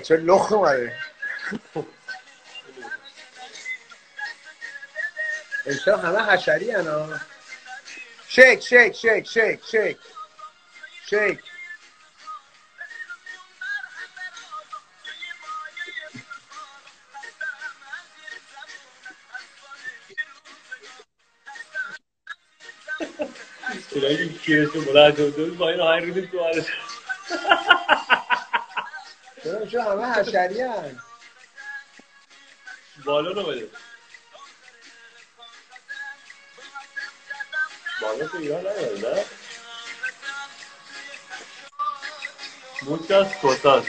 چه لخ اومده اینجا همه حشری هنا. شیک شیک شیک شیک شیک شیک. چرایی که کیرشون بلند دود با این آهنگ ریدیم تو آرش چرا همه حشری هن. بالا رو بده بالا تو ایران نمیده نه؟ موچاس کوتاس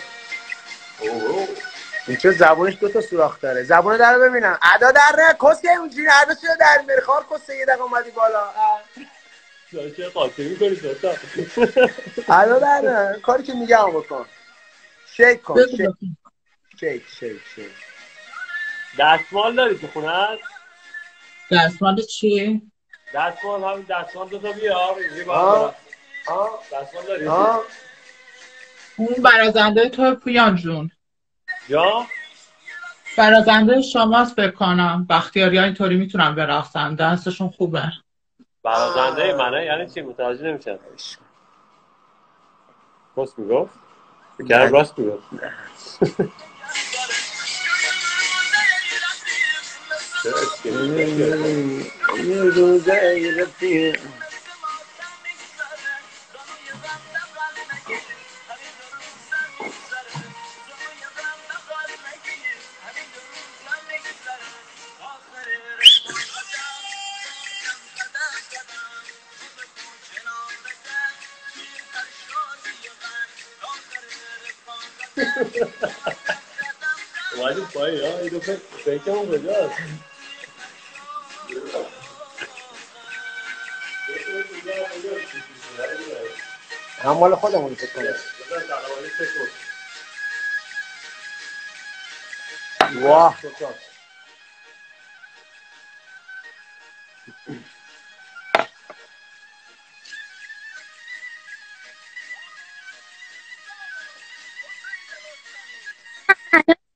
این چه زبونش دوتا سوراخ داره. زبونه در رو ببینم. ادا در نه کسکه اونجوری ادا چرا در میره خار کسکه یه دقیقه اومدی بالا. چه قاطی میکنی دوتا ادا در نه کاری که میگم بکن. شیک کن شیک شیک شیک شیک. دستمال داری تو خونه هست؟ دستمال چی؟ دستمال همین دستمال دوتا بیار دستمال داری؟ اون برازنده تو پویان جون یا؟ برازنده شماست بکنم. بختیاری ها اینطوری میتونم برقصن دستشون خوبه. برازنده منه یعنی چی متوجه نمیشم. راست میگفت؟ بگرم راست میگفت. یه روزه رفیق اومدیم پایی ها این دو فکرمون کجاست هم مال خودمونی فکر کنم. واه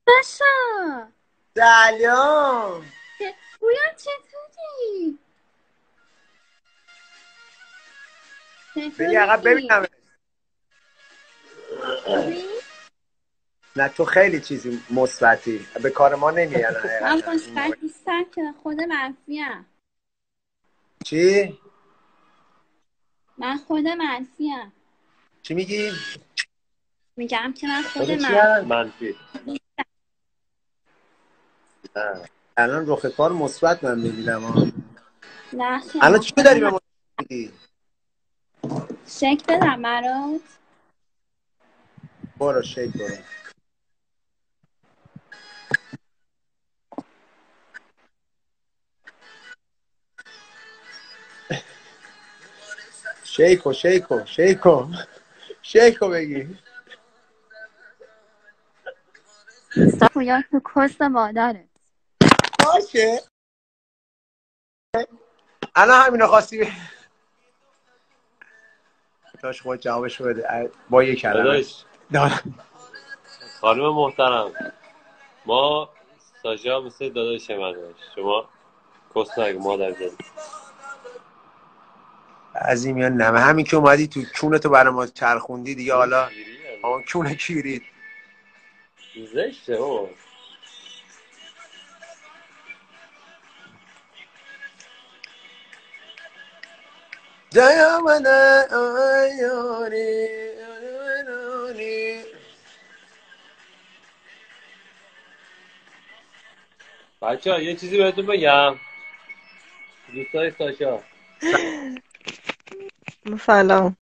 باشا سلام بویان چطوری؟ بگی عقب ببینم. نه تو خیلی چیزی مثبتی به کار ما نمیاد. من مثبت نیستم که خود منفیم. چی؟ من خود منفیم. چی میگی؟ میگم که من خود منفی. الان رخ کار مثبت من میبینم. نه الان چی داری به ما میگی؟ شک بدم برات. برو شیک برو. شیکو شیکو شیکو شیکو بگی. بویان تو کست مادره. باشه الان همینو خواستی داشت خود جوابشو بده با یک کلمه. خانم محترم ما ساجا مثل داداش من شما کست نگه مادر زدی عظیم یا نمه همین که اومدی تو کونتو برای ما چرخوندی دیگه. حالا آن کونه کیرید زشته او جایامده آیانی بچه ها یه چیزی بهتون بگم دوستای ساشا سلام